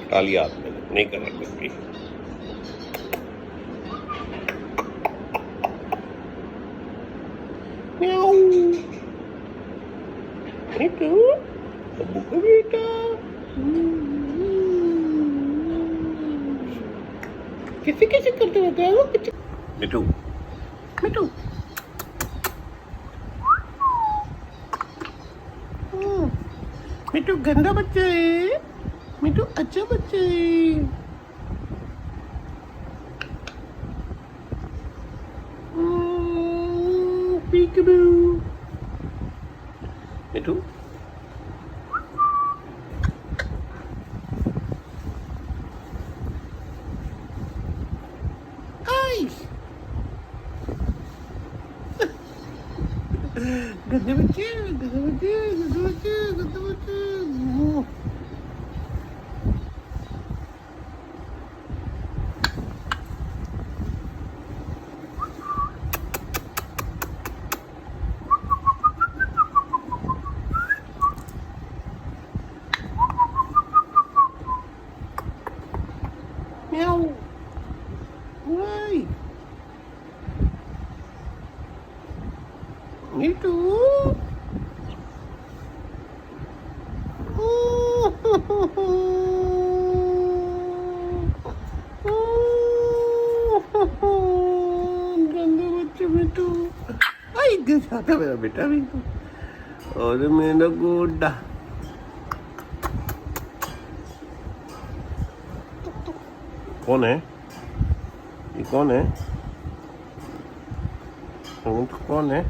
टाली हाथ में नहीं करना कुछ भी। म्याऊ मिठू अब्बू का बेटा। कैसे कैसे करते रहते हो मिठू मिठू। मिठू गंदा बच्चा है, मिठू अच्छा बच्चा है। पीकबू मिठू। गंदे बच्चे गंदे बच्चे गंदे बच्चे गंदे बच्चे। म्याऊ वाई मिठू। गंदे बच्चे मिठू। आई था मेरा बेटा मिठू और मेरा गोडा। कौन है ये? कौन है? कौन है?